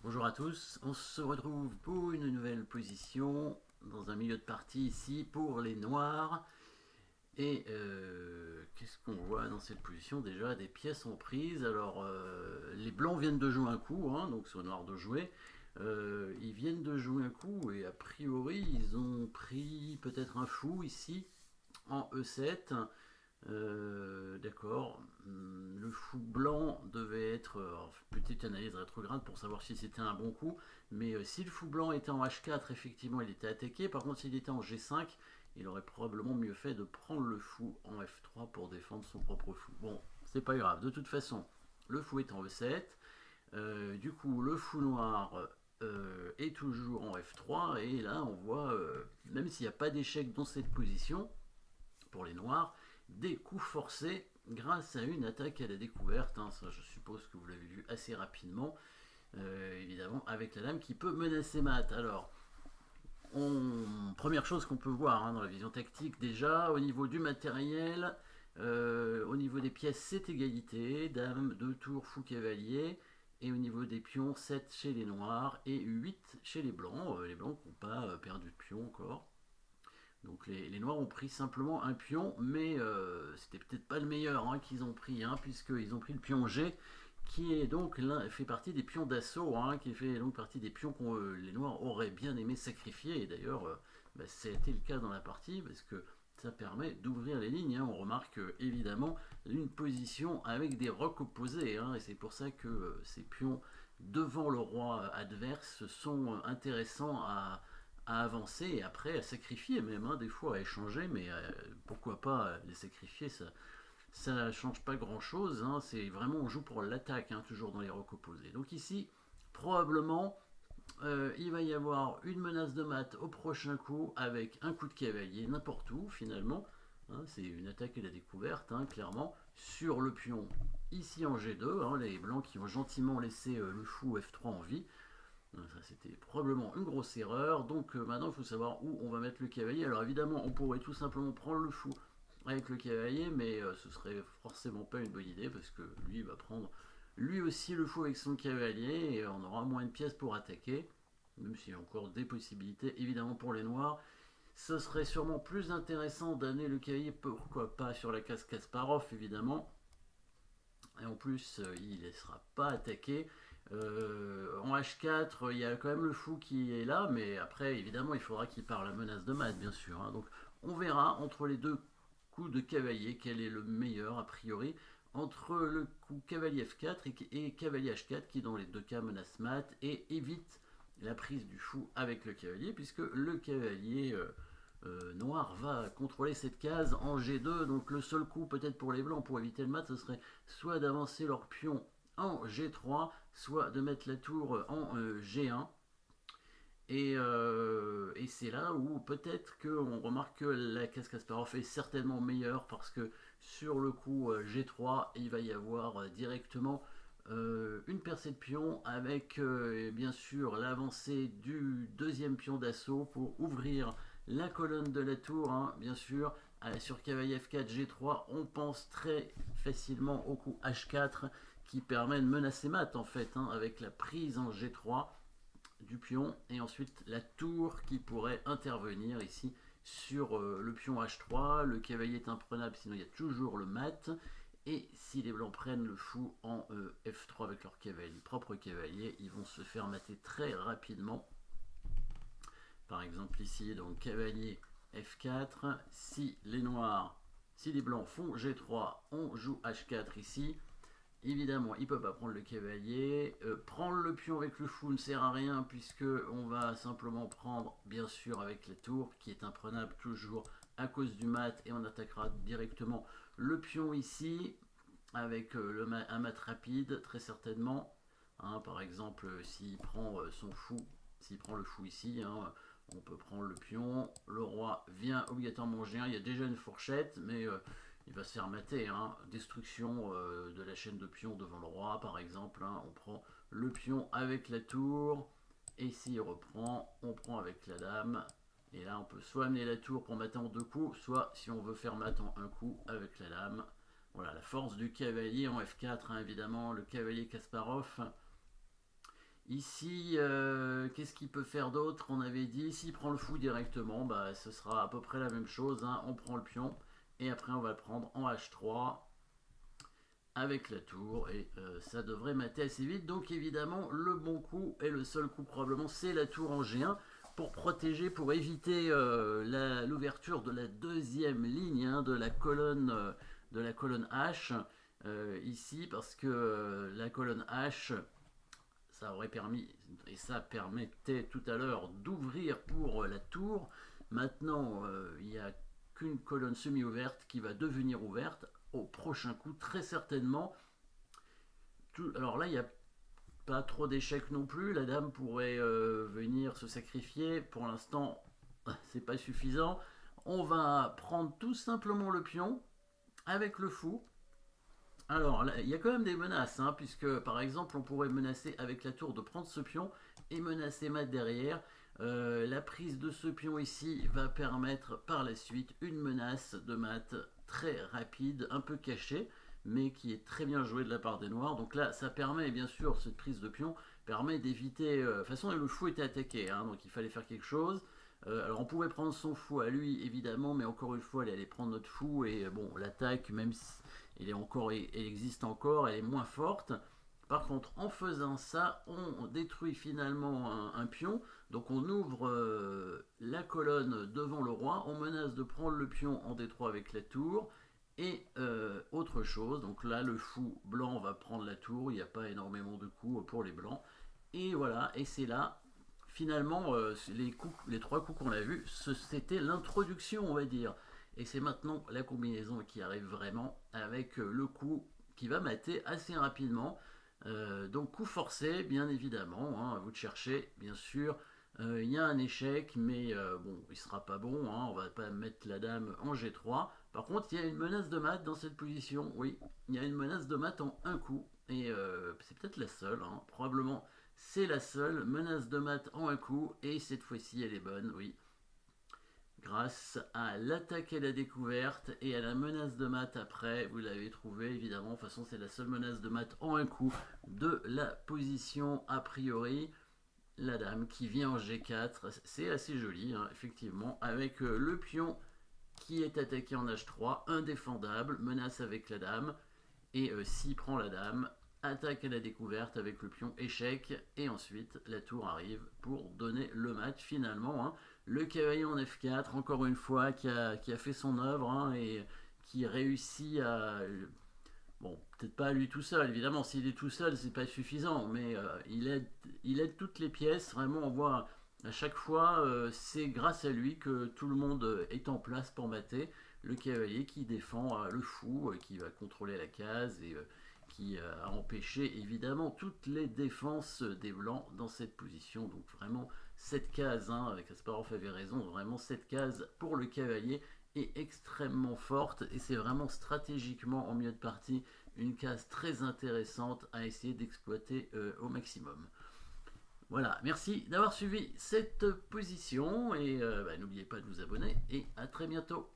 Bonjour à tous, on se retrouve pour une nouvelle position dans un milieu de partie ici pour les noirs. Et qu'est-ce qu'on voit dans cette position? Déjà des pièces en prise. Alors les blancs viennent de jouer un coup, hein, donc c'est aux noirs de jouer. Ils viennent de jouer un coup et a priori ils ont pris peut-être un fou ici en E7. D'accord. Le fou blanc devait être. Petite analyse rétrograde pour savoir si c'était un bon coup. Mais si le fou blanc était en H4, effectivement, il était attaqué. Par contre, s'il était en G5, il aurait probablement mieux fait de prendre le fou en F3 pour défendre son propre fou. Bon, c'est pas grave. De toute façon, le fou est en E7. Du coup, le fou noir est toujours en F3. Et là, on voit, même s'il n'y a pas d'échec dans cette position, pour les noirs, des coups forcés grâce à une attaque à la découverte. Hein, ça, je suppose que vous l'avez vu assez rapidement, évidemment, avec la dame qui peut menacer mat. Alors, première chose qu'on peut voir dans la vision tactique, déjà, au niveau du matériel, au niveau des pièces, c'est égalité. Dame, 2 tours, fou cavalier. Et au niveau des pions, 7 chez les noirs et 8 chez les blancs. Les blancs qui n'ont pas perdu de pion encore. Donc les noirs ont pris simplement un pion, mais c'était peut-être pas le meilleur qu'ils ont pris, puisqu'ils ont pris le pion G, qui est donc fait partie des pions d'assaut, qui fait donc partie des pions que les noirs auraient bien aimé sacrifier. Et d'ailleurs, ça a été le cas dans la partie, parce que ça permet d'ouvrir les lignes. On remarque évidemment une position avec des rocs opposés, et c'est pour ça que ces pions devant le roi adverse sont intéressants à avancer et après à sacrifier même, des fois à échanger, mais pourquoi pas les sacrifier, ça change pas grand chose, c'est vraiment on joue pour l'attaque, toujours dans les rocs opposés. Donc ici, probablement, il va y avoir une menace de mat au prochain coup avec un coup de cavalier n'importe où finalement. C'est une attaque à la découverte, clairement, sur le pion ici en G2, les blancs qui ont gentiment laissé le fou F3 en vie. Ça, c'était probablement une grosse erreur. Donc maintenant, il faut savoir où on va mettre le cavalier. Alors évidemment, on pourrait tout simplement prendre le fou avec le cavalier, mais ce serait forcément pas une bonne idée parce que lui va prendre lui aussi le fou avec son cavalier et on aura moins de pièces pour attaquer, même s'il y a encore des possibilités évidemment pour les noirs. Ce serait sûrement plus intéressant d'amener le cavalier, pourquoi pas sur la case Kasparov évidemment, et en plus il ne laissera pas attaquer. En H4, il y a quand même le fou qui est là, mais après, évidemment, il faudra qu'il parle la menace de mat, bien sûr. Donc, on verra entre les deux coups de cavalier quel est le meilleur, a priori, entre le coup cavalier F4 et cavalier H4, qui dans les deux cas menace mat et évite la prise du fou avec le cavalier, puisque le cavalier noir va contrôler cette case en G2. Donc, le seul coup, peut-être pour les blancs, pour éviter le mat, ce serait soit d'avancer leur pion en G3, soit de mettre la tour en G1. Et c'est là où peut-être qu'on remarque que la case Kasparov est certainement meilleure parce que sur le coup G3, il va y avoir directement une percée de pion avec bien sûr l'avancée du deuxième pion d'assaut pour ouvrir la colonne de la tour, bien sûr. Sur cavalier F4, G3, on pense très facilement au coup H4 qui permet de menacer mat en fait, avec la prise en G3 du pion et ensuite la tour qui pourrait intervenir ici sur le pion H3. Le cavalier est imprenable, sinon il y a toujours le mat. Et si les blancs prennent le fou en F3 avec leur cavalier, propre cavalier, ils vont se faire mater très rapidement. Par exemple ici, donc cavalier F4. Si les noirs, si les blancs font G3, on joue H4 ici. Évidemment, il ne peut pas prendre le cavalier. Prendre le pion avec le fou ne sert à rien puisque on va simplement prendre, bien sûr, avec la tour qui est imprenable toujours à cause du mat et on attaquera directement le pion ici avec un mat rapide très certainement. Par exemple, s'il prend son fou, s'il prend le fou ici, on peut prendre le pion. Le roi vient obligatoirement manger un. Il y a déjà une fourchette, mais il va se faire mater. Destruction de la chaîne de pions devant le roi, par exemple. On prend le pion avec la tour. Et s'il reprend, on prend avec la dame. Et là, on peut soit amener la tour pour mater en deux coups, soit si on veut faire mat en un coup avec la dame. Voilà, la force du cavalier en F4, évidemment. Le cavalier Kasparov, Ici, qu'est-ce qu'il peut faire d'autre? On avait dit, s'il prend le fou directement, bah, ce sera à peu près la même chose, hein. On prend le pion, et après on va le prendre en H3 avec la tour, et ça devrait mater assez vite. Donc évidemment, le bon coup, et le seul coup probablement, c'est la tour en G1, pour protéger, pour éviter l'ouverture de la deuxième ligne, hein, de la colonne H, ici, parce que la colonne H, ça aurait permis, et ça permettait tout à l'heure d'ouvrir pour la tour. Maintenant, il n'y a qu'une colonne semi-ouverte qui va devenir ouverte au prochain coup, très certainement. Alors là, il n'y a pas trop d'échecs non plus. La dame pourrait venir se sacrifier. Pour l'instant, c'est pas suffisant. On va prendre tout simplement le pion avec le fou. Alors, là, il y a quand même des menaces, hein, puisque par exemple, on pourrait menacer avec la tour de prendre ce pion et menacer mat derrière. La prise de ce pion ici va permettre par la suite une menace de mat très rapide, un peu cachée, mais qui est très bien jouée de la part des noirs. Donc là, ça permet, bien sûr, cette prise de pion permet d'éviter... de toute façon, le fou était attaqué, hein, donc il fallait faire quelque chose. Alors on pouvait prendre son fou à lui, évidemment, mais encore une fois, elle allait prendre notre fou, et bon, l'attaque, même si elle existe encore, elle est moins forte. Par contre, en faisant ça, on détruit finalement un pion. Donc on ouvre la colonne devant le roi, on menace de prendre le pion en D3 avec la tour, et autre chose. Donc là, le fou blanc va prendre la tour, il n'y a pas énormément de coups pour les blancs. Et voilà, et c'est là, finalement, les trois coups qu'on a vus, c'était l'introduction, on va dire. Et c'est maintenant la combinaison qui arrive vraiment avec le coup qui va mater assez rapidement. Donc coup forcé, bien évidemment, hein, à vous de chercher, bien sûr. Il y a un échec, mais bon, il sera pas bon, hein, on va pas mettre la dame en G3. Par contre, il y a une menace de mat dans cette position, oui, il y a une menace de mat en un coup, et c'est peut-être la seule, hein, probablement c'est la seule menace de mat en un coup, et cette fois-ci elle est bonne, oui. Grâce à l'attaque et la découverte et à la menace de mat après, vous l'avez trouvé évidemment. De toute façon, c'est la seule menace de mat en un coup de la position a priori. La dame qui vient en G4, c'est assez joli, hein, effectivement, avec le pion qui est attaqué en H3, indéfendable, menace avec la dame, et s'il prend la dame, attaque à la découverte avec le pion, échec, et ensuite la tour arrive pour donner le match finalement, hein. Le cavalier en F4, encore une fois, qui a fait son œuvre, hein, et qui réussit à... Bon, peut-être pas lui tout seul, évidemment, s'il est tout seul, c'est pas suffisant, mais il aide toutes les pièces, vraiment, on voit à chaque fois, c'est grâce à lui que tout le monde est en place pour mater. Le cavalier qui défend le fou, qui va contrôler la case, et qui a empêché évidemment toutes les défenses des blancs dans cette position. Donc vraiment, cette case, hein, Kasparov avait raison, vraiment cette case pour le cavalier est extrêmement forte, et c'est vraiment stratégiquement en milieu de partie une case très intéressante à essayer d'exploiter au maximum. Voilà, merci d'avoir suivi cette position, et n'oubliez pas de vous abonner, et à très bientôt.